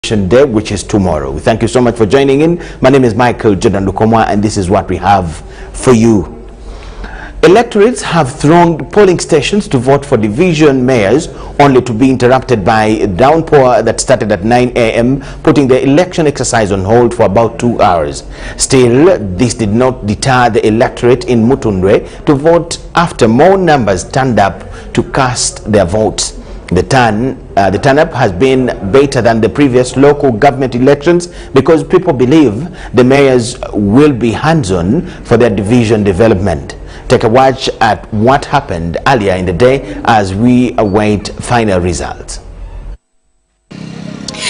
Day, which is tomorrow. We thank you so much for joining in. My name is Michael Jordan Lukomwa, and this is what we have for you. Electorates have thronged polling stations to vote for division mayors, only to be interrupted by a downpour that started at 9 a.m., putting the election exercise on hold for about 2 hours. Still, this did not deter the electorate in Mutundwe to vote after more numbers turned up to cast their votes. The turn-up has been better than the previous local government elections because people believe the mayors will be hands-on for their division development. Take a watch at what happened earlier in the day as we await final results.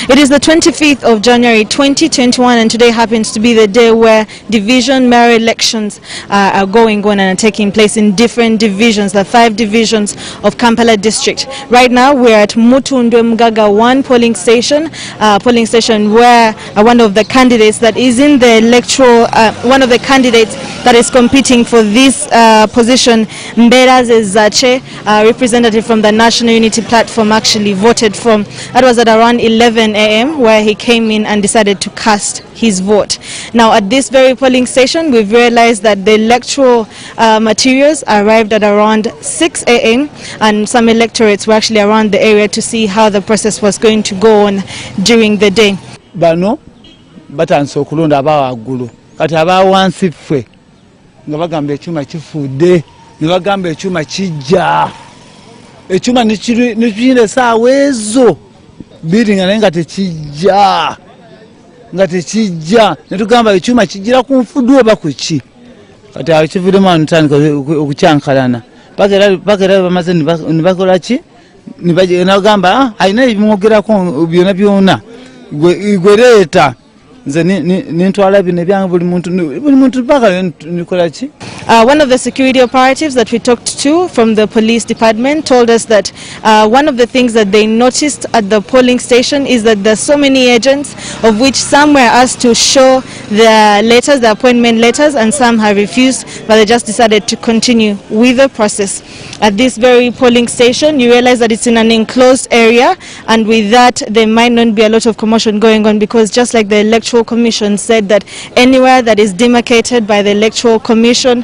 It is the 25th of January 2021, and today happens to be the day where division mayor elections are going on and are taking place in different divisions, the 5 divisions of Kampala district. Right now we're at Mutundwe Mugaga 1 polling station where one of the candidates that is in the electoral, one of the candidates that is competing for this position, Mberaze Zache, representative from the National Unity Platform, actually voted from. That was at around 11 a.m. where he came in and decided to cast his vote. Now at this very polling station we've realized that the electoral materials arrived at around 6 a.m. and some electorates were actually around the area to see how the process was going to go on during the day. Bano batanso kulonda abawagulu kati abawansi ffe nga bagamba ekyuma kifudde ne bagamba ekyuma kijja ekyuma nikirinde saawa ezo biri nga tekijja netugamba ekyuma kijira ku nfudu oba ku ki kati akivudemu anutandika okukyankalana bagera bamaze ne bakola ki nagamba alina ebimwogerako byona gwe leeta nze nintwala bino ebyange buli muntu paka nikola ki. One of the security operatives that we talked to from the police department told us that one of the things that they noticed at the polling station is that there's so many agents, of which some were asked to show their letters, their appointment letters, and some have refused, but they just decided to continue with the process. At this very polling station, you realize that it's in an enclosed area, and with that there might not be a lot of commotion going on, because just like the Electoral Commission said that anywhere that is demarcated by the Electoral Commission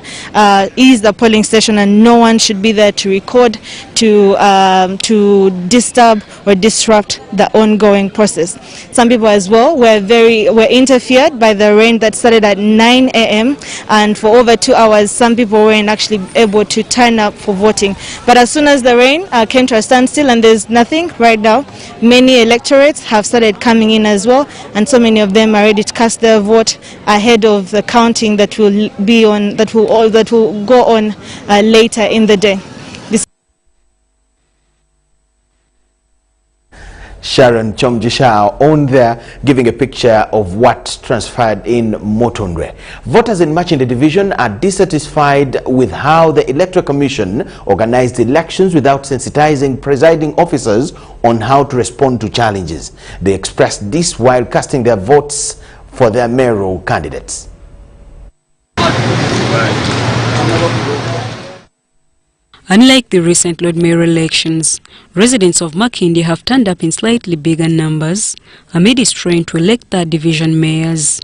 is the polling station, and no one should be there to record, to disturb or disrupt the ongoing process. Some people as well were interfered by the rain that started at 9 a.m. and for over 2 hours some people weren't actually able to turn up for voting. But as soon as the rain came to a standstill and there's nothing right now, many electorates have started coming in as well, and so many of them are ready to cast their vote ahead of the counting that will be on, that will go on later in the day. Sharon Chomjisha on there giving a picture of what transpired in Mutundwe. Voters in Machinda division are dissatisfied with how the Electoral Commission organized elections without sensitizing presiding officers on how to respond to challenges. They expressed this while casting their votes for their mayoral candidates. Unlike the recent Lord Mayor elections, residents of Makindye have turned up in slightly bigger numbers amid its trying to elect their division mayors.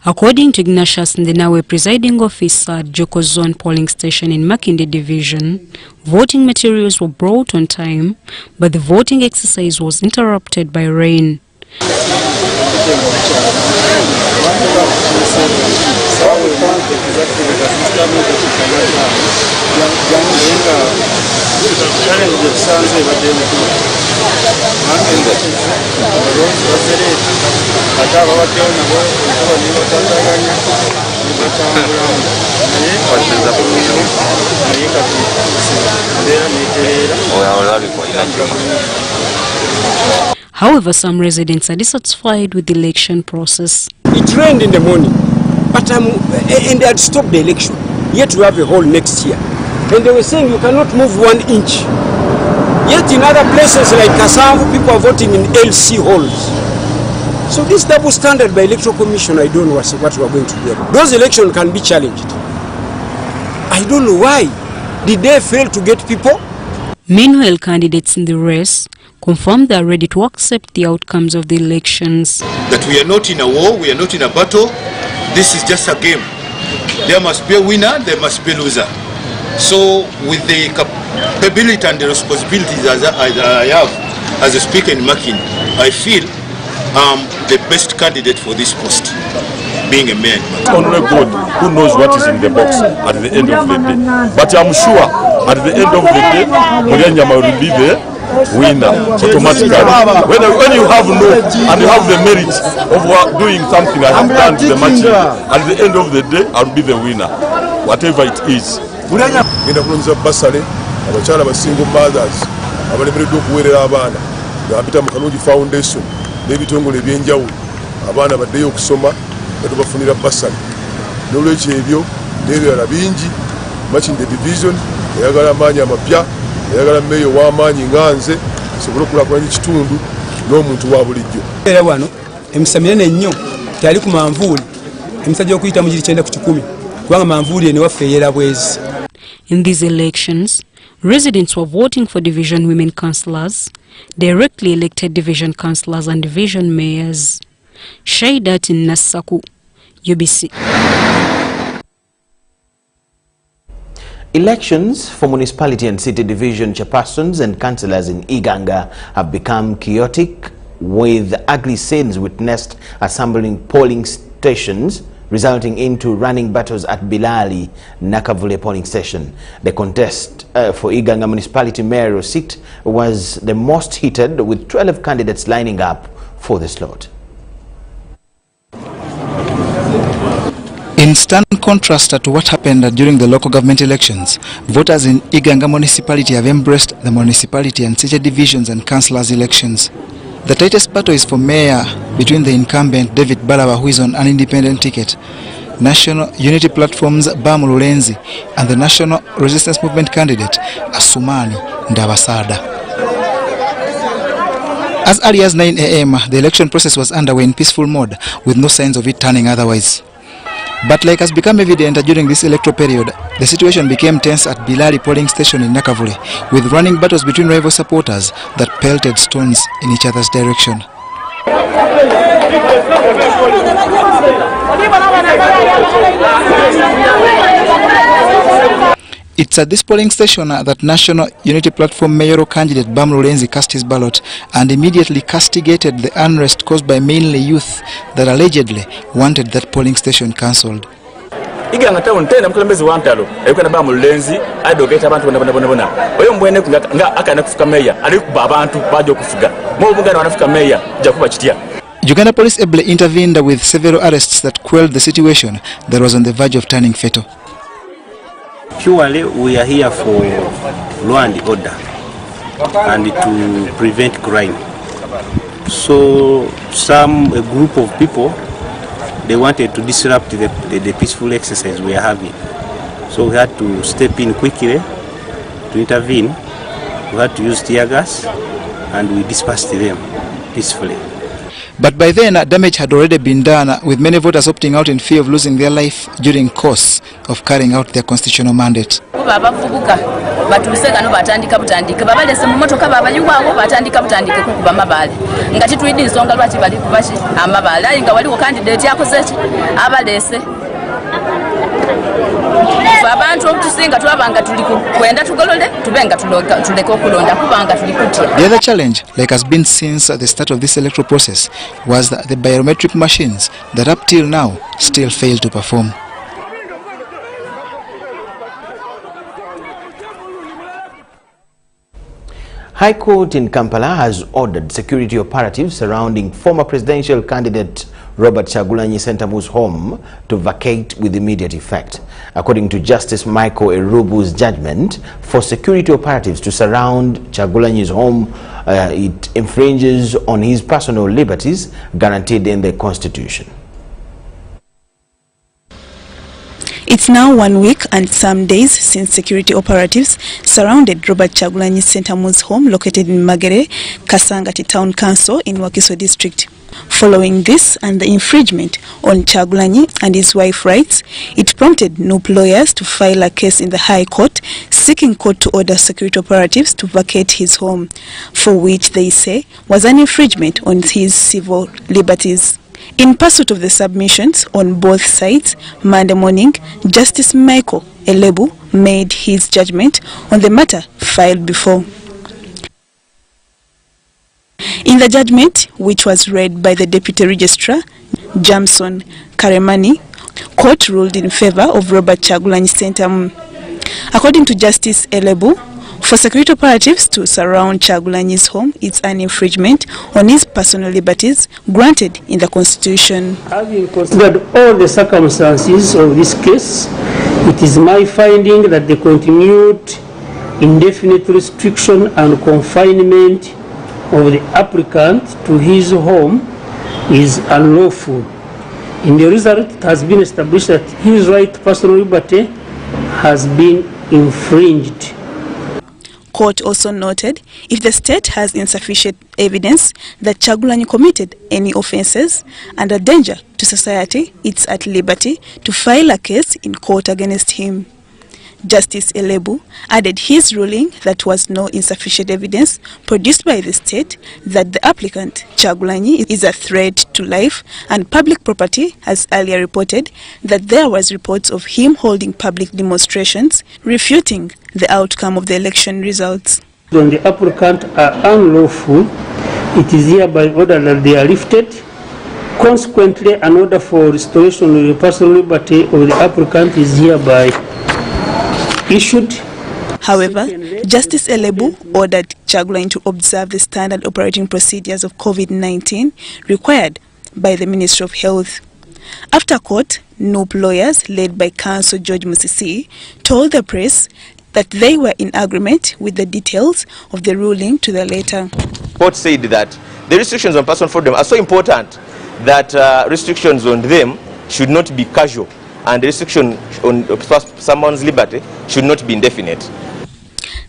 According to Ignatius Ndinawe, presiding officer at Joko Zone polling station in Makindye division, voting materials were brought on time, but the voting exercise was interrupted by rain. However, some residents are dissatisfied with the election process. It rained in the morning, but and they had stopped the election. Yet we have a hole next year. And they were saying you cannot move 1 inch. Yet in other places like Kasavu, people are voting in LC holes. So this double standard by Electoral Commission, I don't know what we are going to do. Those elections can be challenged. I don't know why Did they fail to get people? Meanwhile, candidates in the race confirmed they are ready to accept the outcomes of the elections. That we are not in a war, we are not in a battle. This is just a game. There must be a winner, there must be a loser. So with the capability and the responsibilities as I have as a speaker in Makindi, I feel I'm the best candidate for this post, being a man. Only God who knows what is in the box at the end of the day. But I'm sure at the end of the day, Mulyanyama will be the winner automatically. When you have no and you have the merit of doing something I have done to the match, at the end of the day, I'll be the winner, whatever it is. Ngenda kulonza basale abakyala ba single mothers abalemereddwa okuweerera abaana ng'apita mu Kalungi Foundation n'ebitongole ebyenjawulo abaana baddeyo okusoma nga tubafunira basale n'olwekyo ebyo n'ebirala bingi Makindi division eyagala amaanyi amapya eyagala mmeeyo w'amaanyi nga nze asobole okulaakulanya ekitundu n'omuntu wa bulijjo. Era wano emisa minene nnyo teyali ku manvuuli emisajja okuyitamu giri 9 ku 10 kubanga manvuuli eno waffe eyera bwezi. In these elections, residents were voting for division women councillors, directly elected division councillors and division mayors. Shaidat in Nasaku, UBC. Elections for municipality and city division chairpersons and councillors in Iganga have become chaotic, with ugly scenes witnessed assembling polling stations, resulting into running battles at Bilali Nakavule polling station. The contest for Iganga municipality mayoral seat was the most heated, with 12 candidates lining up for the slot. In stark contrast to what happened during the local government elections, voters in Iganga municipality have embraced the municipality and city divisions and councillors elections. The tightest battle is for mayor between the incumbent David Balawa, who is on an independent ticket, National Unity Platform's Bam Lulenzi, and the National Resistance Movement candidate Asumani Ndabasada. As early as 9 a.m., the election process was underway in peaceful mode, with no signs of it turning otherwise. But like has become evident during this electoral period, the situation became tense at Bilali polling station in Nakavule, with running battles between rival supporters that pelted stones in each other's direction. It's at this polling station that National Unity Platform mayoral candidate Bam Lulenzi cast his ballot and immediately castigated the unrest caused by mainly youth that allegedly wanted that polling station cancelled. Iganga town tena mkulembezi wantalo ayikana Bam Lulenzi adogeta abantu bona oyo mbwene nga akana kufuka meya ali kuba abantu baje okufuga mo bungana wanafuka meya jakuba chitia. Uganda police ably intervened with several arrests that quelled the situation that was on the verge of turning fatal. Purely, we are here for law and order and to prevent crime. So, a group of people, they wanted to disrupt the peaceful exercise we are having. So we had to step in quickly to intervene. We had to use tear gas and we dispersed them peacefully. But by then, damage had already been done, with many voters opting out in fear of losing their life during course of carrying out their constitutional mandate. The other challenge, like has been since the start of this electoral process, was the biometric machines that up till now still fail to perform. High Court in Kampala has ordered security operatives surrounding former presidential candidate Robert Chagulanyi Sentamu's home to vacate with immediate effect. According to Justice Michael Erubu's judgment, for security operatives to surround Chagulanyi's home, it infringes on his personal liberties guaranteed in the Constitution. It's now 1 week and some days since security operatives surrounded Robert Kyagulanyi Ssentamu's home located in Magere, Kasangati Town Council in Wakiso District. Following this and the infringement on Kyagulanyi and his wife's rights, it prompted NUP lawyers to file a case in the High Court seeking court to order security operatives to vacate his home, for which they say was an infringement on his civil liberties. In pursuit of the submissions on both sides, Monday morning, Justice Michael Elebu made his judgment on the matter filed before. In the judgment, which was read by the Deputy Registrar, Jamson Karemani, court ruled in favor of Robert Kyagulanyi Ssentamu. According to Justice Elebu, for security operatives to surround Kyagulanyi's home, it's an infringement on his personal liberties granted in the Constitution. Having considered all the circumstances of this case, it is my finding that the continued indefinite restriction and confinement of the applicant to his home is unlawful. In the result, it has been established that his right to personal liberty has been infringed. Court also noted if the state has insufficient evidence that Kyagulanyi committed any offences and a danger to society, it's at liberty to file a case in court against him. Justice Elebu added his ruling that was no insufficient evidence produced by the state that the applicant, Kyagulanyi, is a threat to life and public property, as earlier reported that there was reports of him holding public demonstrations refuting the outcome of the election results. When the applicant are unlawful, it is hereby ordered that they are lifted. Consequently, an order for restoration of the personal liberty of the applicant is hereby issued. However, Justice Elebu ordered Kyagulanyi to observe the standard operating procedures of COVID-19 required by the Ministry of Health. After court, NUP lawyers led by Counsel George Musisi told the press that they were in agreement with the details of the ruling to the letter. Court said that the restrictions on personal freedom are so important that restrictions on them should not be casual, and the restriction on someone's liberty should not be indefinite.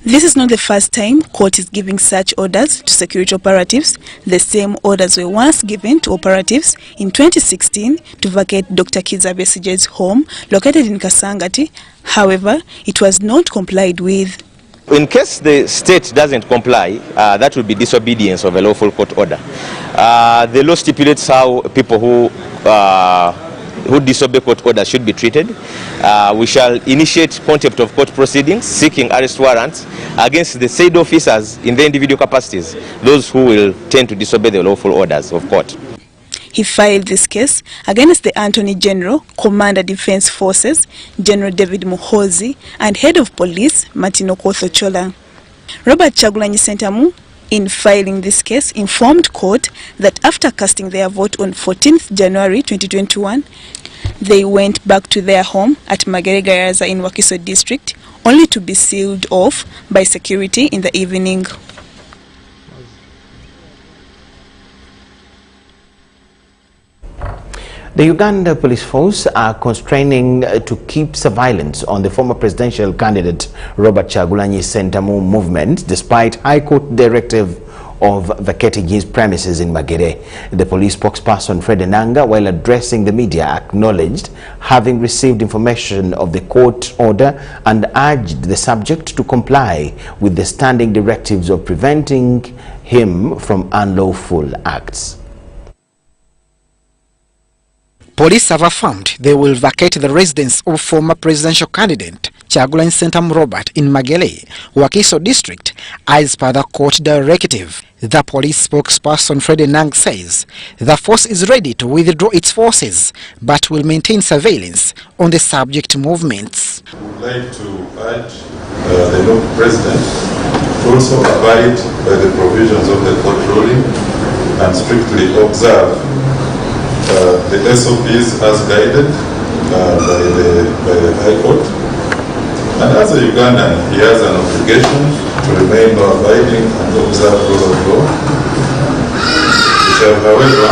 This is not the first time court is giving such orders to security operatives. The same orders were once given to operatives in 2016 to vacate Dr. Kizza Besigye's home located in Kasangati. However, it was not complied with. In case the state doesn't comply, that will be disobedience of a lawful court order. The law stipulates how people who disobey court orders should be treated. We shall initiate contempt of court proceedings seeking arrest warrants against the said officers in their individual capacities, those who will tend to disobey the lawful orders of court. He filed this case against the Attorney General, Commander Defense Forces, General David Muhoozi, and Head of Police, Martin Okoth-Ochola. Robert Kyagulanyi Ssentamu, in filing this case, informed court that after casting their vote on 14th January 2021, they went back to their home at Magere Gayaza in Wakiso District, only to be sealed off by security in the evening. The Uganda Police Force are constraining to keep surveillance on the former presidential candidate Robert Kyagulanyi Ssentamu movement despite High Court directive of vacating his premises in Magere. The police spokesperson Fred Enanga, while addressing the media, acknowledged having received information of the court order and urged the subject to comply with the standing directives of preventing him from unlawful acts. Police have affirmed they will vacate the residence of former presidential candidate Kyagulanyi Ssentamu Robert in Magere, Wakiso District, as per the court directive. The police spokesperson Fred Enanga says the force is ready to withdraw its forces but will maintain surveillance on the subject movements. We would like to urge the new president to also abide by the provisions of the court ruling and strictly observe the SOPs as guided by the High Court. And as a Ugandan, he has an obligation to remain law-abiding and observe rule of law. We shall, however,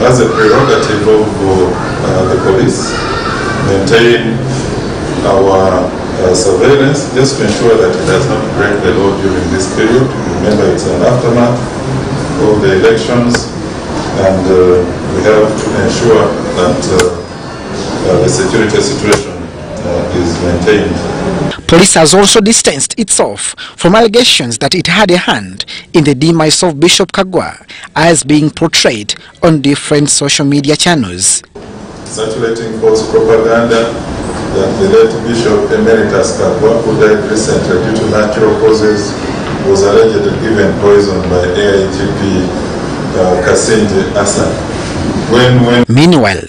as a prerogative of the police, maintain our surveillance just to ensure that it does not break the law during this period. Remember, it's an aftermath of the elections, and we have to ensure that the security situation is maintained. Police has also distanced itself from allegations that it had a hand in the demise of Bishop Kagwa, as being portrayed on different social media channels. Circulating false propaganda that the late Bishop Emeritus Kagwa, who died recently due to natural causes, was allegedly given poison by AIGP Kasinje Asa. Meanwhile,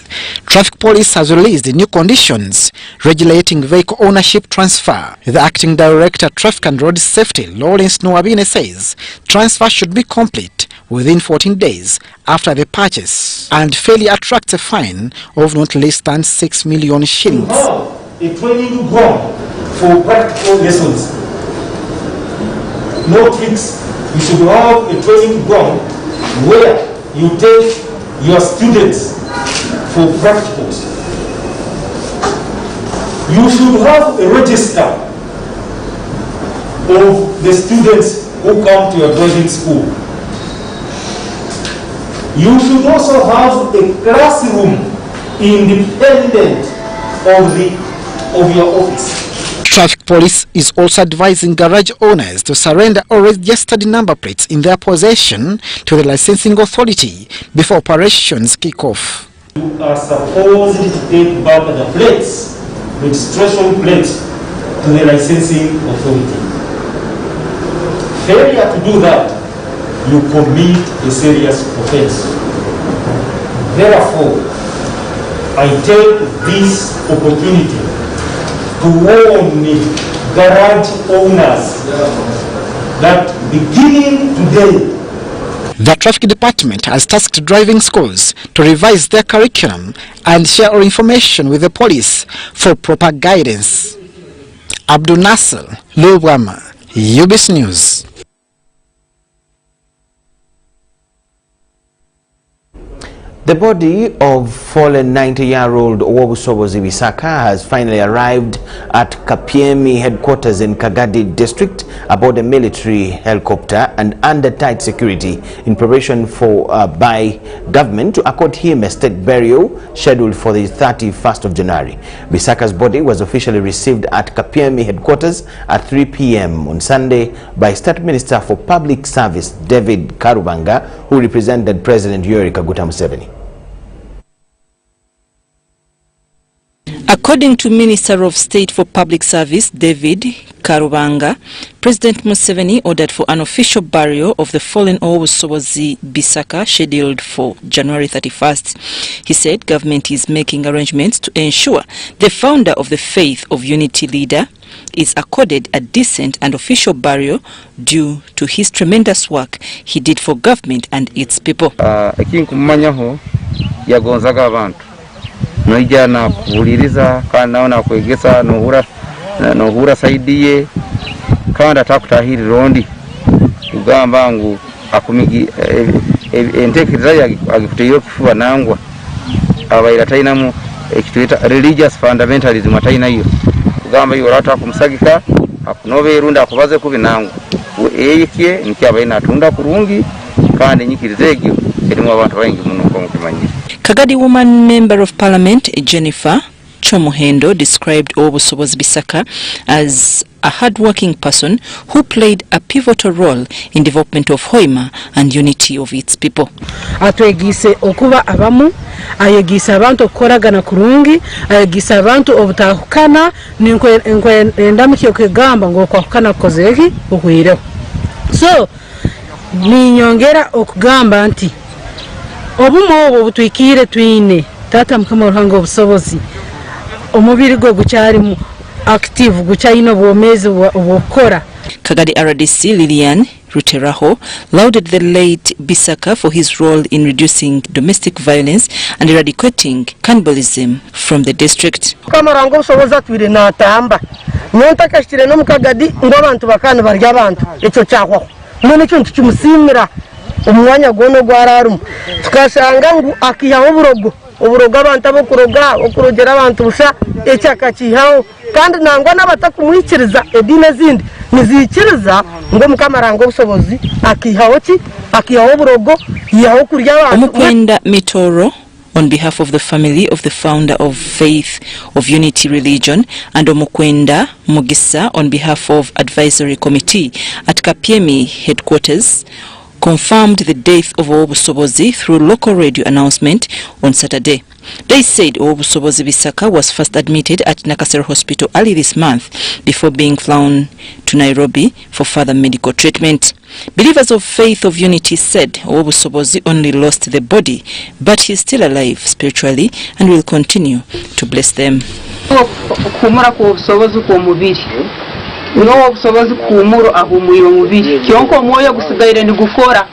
Traffic Police has released new conditions regulating vehicle ownership transfer. The Acting Director, Traffic and Road Safety, Lawrence Noabine, says transfer should be complete within 14 days after the purchase, and failure attracts a fine of not less than 6 million shillings. A training ground for practical lessons. No tricks. You should have a training ground where you take your students for practicals. You should have a register of the students who come to your driving school. You should also have a classroom independent of your office. Traffic Police is also advising garage owners to surrender all registered number plates in their possession to the licensing authority before operations kick off. You are supposed to take back the plates, registration plates, to the licensing authority. Failure to do that, you commit a serious offense. Therefore, I take this opportunity to warn garage owners that beginning today, the Traffic Department has tasked driving schools to revise their curriculum and share all information with the police for proper guidance. Abdul Nasser, Lukomwa, UBS News. The body of fallen 90-year-old Owobusobozi Bisaka has finally arrived at Kapiemi headquarters in Kagadi district aboard a military helicopter and under tight security in preparation for by government to accord him a state burial scheduled for the 31st of January. Bisaka's body was officially received at Kapiemi headquarters at 3 p.m. on Sunday by State Minister for Public Service David Karubanga, who represented President Yoweri Kaguta Museveni. According to Minister of State for Public Service David Karubanga, President Museveni ordered for an official burial of the fallen Owobusobozi Bisaka scheduled for January 31st. He said government is making arrangements to ensure the founder of the Faith of Unity leader is accorded a decent and official burial due to his tremendous work he did for government and its people. Noija na kuuliriza kandi naona kwegesa nohura saidiye kandi atakutahiri rondi kugamba ngu akumigi entekereza agikuteyo kufuba nangwa abaira tainamu ekituita religious fundamentalism ataina hiyo kugamba hiyo rata kumusagika akunobe irunda akubaze kubinangwa eyikie nkiabaina atunda kurungi kandi nyikirizegyo erimu abantu bayingi muno ko mukimanyira. Kagadi woman member of parliament Jennifer Chomuhendo described Owobusobozi Bisaka as a hard-working person who played a pivotal role in development of Hoima and unity of its people. Atwegise okuba abamu, ayegisa abantu okukoragana kurungi, ayegisa abantu obutahukana ninkwenda mukigamba ngo kwahukana kozeki okuireho. So ninyongera okugamba nti obumo obo butwikire twine tata mukama ruhango obusobozi omubiri gwo gucyari active gucyayino bwomezi obukora. Kagadi RDC Lilian Ruteraho lauded the late Bisaka for his role in reducing domestic violence and eradicating cannibalism from the district. Kama rango obusobozi atwire natamba nontakashire no mukagadi ngo abantu bakana barya abantu eco cyahwa none cyo ntukimusimira umwanya gono gwararum tukasanga ngu akiyaho uburogo abantu abo kuroga okurogera abantu busha ecyaka kihaho kandi nangwa n'abatakumuhikiriza edini ezindi nizikiriza ngo mukamaranga obusobozi akihaho ki akihaho burogo yihaho kurya abantu. Omukwenda Mitoro, on behalf of the family of the founder of Faith of Unity Religion, and Omukwenda Mugisa on behalf of Advisory Committee at Kapiemi headquarters, confirmed the death of Owobusobozi through local radio announcement on Saturday. They said Owobusobozi Bisaka was first admitted at Nakasero Hospital early this month before being flown to Nairobi for further medical treatment. Believers of Faith of Unity said Owobusobozi only lost the body, but he's still alive spiritually and will continue to bless them. Obusobozi kumuro ahumurira umubiri kyonko omwoyo gusigaire ni gukora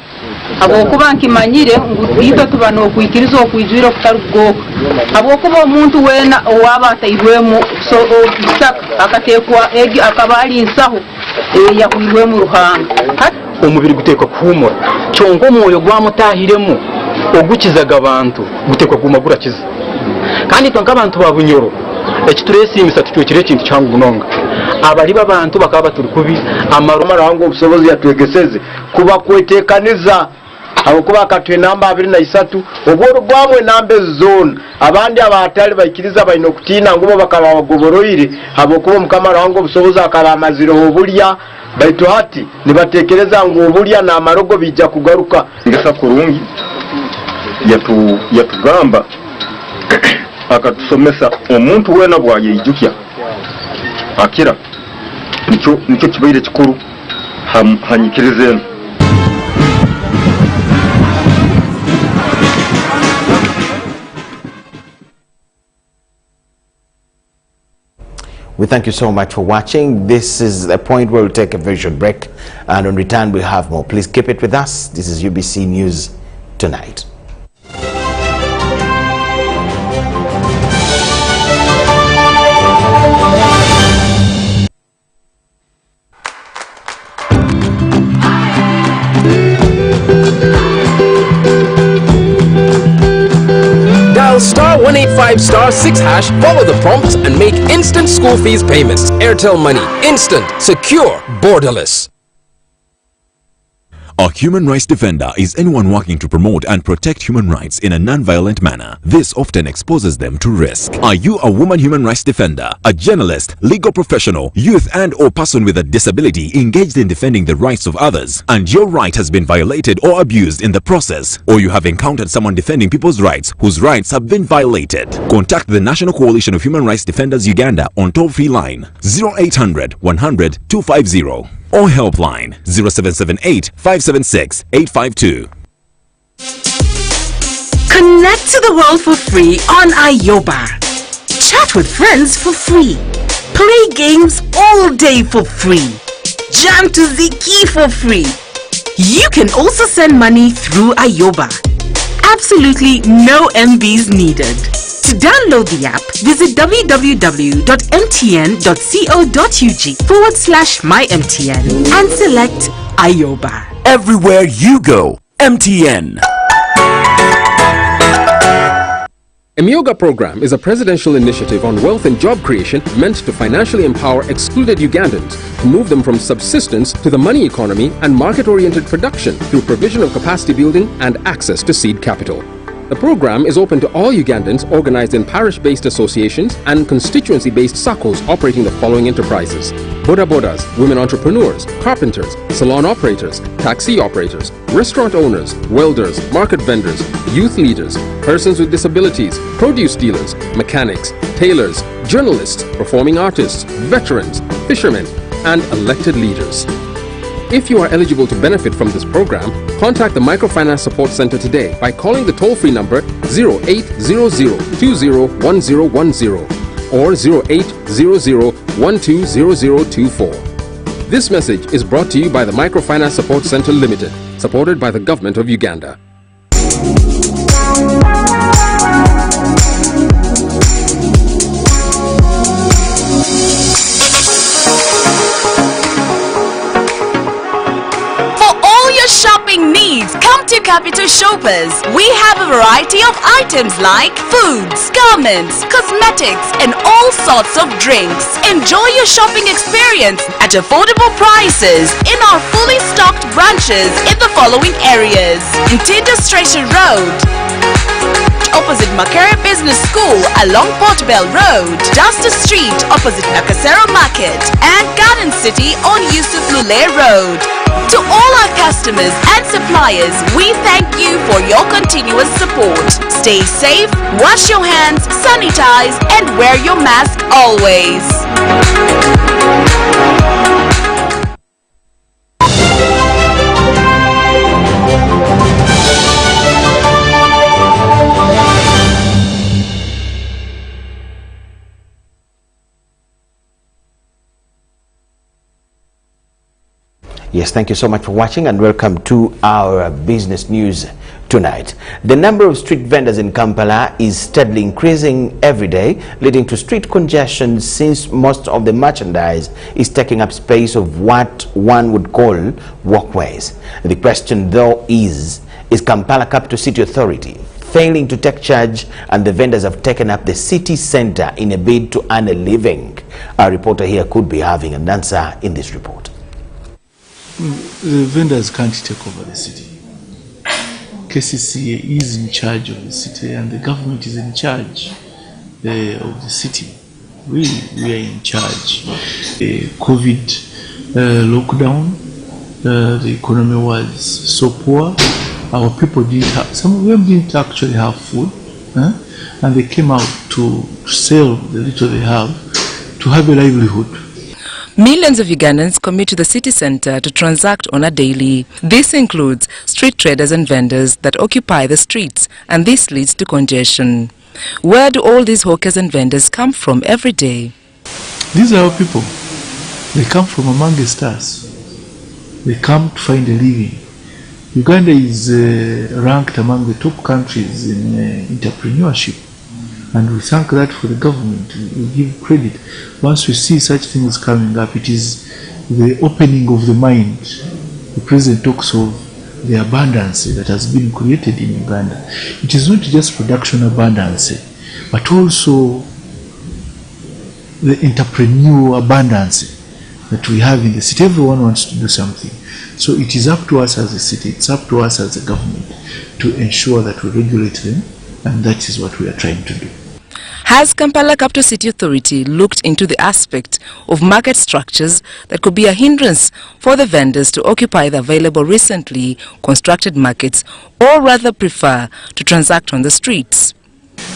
abokuba nkimanyire ngutito tubano okwikiriza okwijwira kutari bwoko abokuba omuntu wena owaba atayirwemu bisaka akatekwa egi akabali insaho yakwirwemu ruhanga omubiri gutekwa kuhumura kyonko omwoyo gwamutahiremu ogukizaga abantu gutekwa guma kiza kandi tonka abantu babunyoro ekituresimisa tucyokire ekintu kyangu munonga abali babantu bakaba baturi kubi amaromarango obusobozi yatwegeseze kuba kwetekaniza abo kuba katwe namba 23 obwo bwamwe nambe zone abandi abatali bayikiriza bayino kutina ngubo bakaba bagoboroire abo kuba mukamarango obusobozi akaba amaziro obulya baitu hati nibatekereza ngo obulya na amarogo bijja kugaruka ngesa kurungi yatugamba akatusomesa omuntu wena bwaye ijukya akira nicho kibaire kikuru hanyikirize. We thank you so much for watching. This is a point where we'll take a very short break, and on return we'll have more. Please keep it with us. This is UBC News Tonight. Dial *185*6#, follow the prompts and make instant school fees payments. Airtel Money. Instant, secure, borderless. A human rights defender is anyone working to promote and protect human rights in a non-violent manner. This often exposes them to risk. Are you a woman human rights defender, a journalist, legal professional, youth and/or person with a disability engaged in defending the rights of others, and your right has been violated or abused in the process, or you have encountered someone defending people's rights whose rights have been violated? Contact the National Coalition of Human Rights Defenders Uganda on toll-free line 0800 100 250. or helpline 0778 576 852. Connect to the world for free on Ayoba. Chat with friends for free. Play games all day for free. Jam to Ziki for free. You can also send money through Ayoba. Absolutely no MBs needed. To download the app, visit www.mtn.co.ug/mymtn and select Ayoba. Everywhere you go, MTN. Emyoga program is a presidential initiative on wealth and job creation meant to financially empower excluded Ugandans to move them from subsistence to the money economy and market-oriented production through provision of capacity building and access to seed capital. The program is open to all Ugandans organized in parish-based associations and constituency-based SACCOs operating the following enterprises: Boda Bodas, women entrepreneurs, carpenters, salon operators, taxi operators, restaurant owners, welders, market vendors, youth leaders, persons with disabilities, produce dealers, mechanics, tailors, journalists, performing artists, veterans, fishermen, and elected leaders. If you are eligible to benefit from this program, contact the Microfinance Support Center today by calling the toll-free number 0800-201010 or 0800-120024. This message is brought to you by the Microfinance Support Center Limited, supported by the Government of Uganda. Shopping needs, Yes, come to Capital Shoppers. We have a variety of items like foods, garments, cosmetics, and all sorts of drinks. Enjoy your shopping experience at affordable prices in our fully stocked branches in the following areas: Ntinda Station Road, opposite Makere Business School along Port Bell Road, Duster Street opposite Nakasero Market, and Garden City on Yusuf Lule Road. To all our customers and suppliers, we thank you for your continuous support. Stay safe, wash your hands, sanitize, and wear your mask always. Yes, thank you so much for watching and welcome to our business news tonight. The number of street vendors in Kampala is steadily increasing every day, leading to street congestion since most of the merchandise is taking up space of what one would call walkways. The question though is Kampala Capital City Authority failing to take charge, and the vendors have taken up the city center in a bid to earn a living? Our reporter here could be having an answer in this report. The vendors can't take over the city. KCCA is in charge of the city and the government is in charge of the city. We are in charge. The COVID lockdown, the economy was so poor. Our people didn't have, some of them didn't actually have food, and they came out to sell the little they have to have a livelihood. Millions of Ugandans commute to the city centre to transact on a daily. This includes street traders and vendors that occupy the streets, and this leads to congestion. Where do all these hawkers and vendors come from every day? These are our people. They come from amongst us. They come to find a living. Uganda is ranked among the top countries in entrepreneurship. And we thank that for the government. We give credit. Once we see such things coming up, it is the opening of the mind. The president talks of the abundance that has been created in Uganda. It is not just production abundance, but also the entrepreneur abundance that we have in the city. Everyone wants to do something. So it is up to us as a city, it's up to us as a government to ensure that we regulate them, and that is what we are trying to do. Has Kampala Capital City Authority looked into the aspect of market structures that could be a hindrance for the vendors to occupy the available recently constructed markets, or rather prefer to transact on the streets?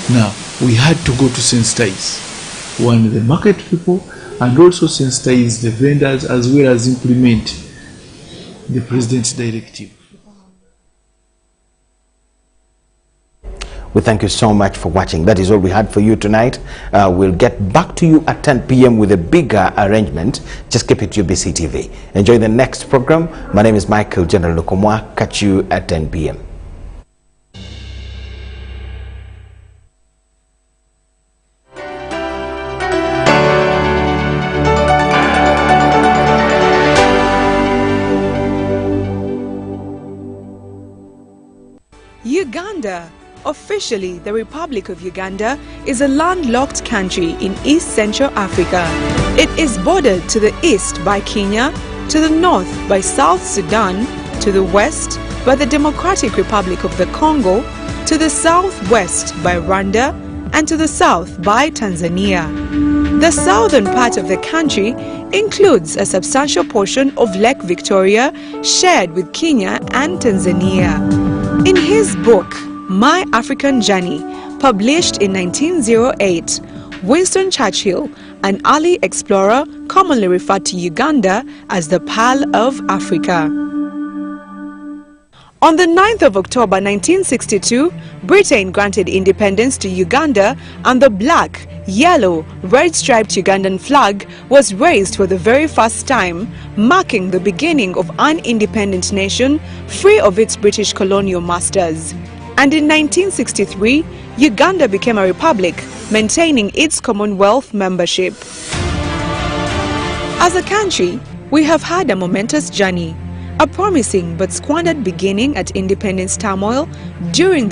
Now, we had to go to sensitize the market people and also sensitize the vendors as well as implement the president's directive. We thank you so much for watching. That is all we had for you tonight. We'll get back to you at 10 p.m. with a bigger arrangement. Just keep it UBC TV. Enjoy the next program. My name is Michael General Lukomwa. Catch you at 10 p.m. Uganda. Officially, the Republic of Uganda is a landlocked country in East Central Africa. It is bordered to the east by Kenya, to the north by South Sudan, to the west by the Democratic Republic of the Congo, to the southwest by Rwanda, and to the south by Tanzania. The southern part of the country includes a substantial portion of Lake Victoria shared with Kenya and Tanzania. In his book, My African Journey, published in 1908, Winston Churchill, an early explorer, commonly referred to Uganda as the Pearl of Africa. On the 9th of October 1962, Britain granted independence to Uganda, and the black, yellow, red-striped Ugandan flag was raised for the very first time, marking the beginning of an independent nation free of its British colonial masters. And in 1963, Uganda became a republic, maintaining its Commonwealth membership. As a country, we have had a momentous journey. A promising but squandered beginning at independence turmoil during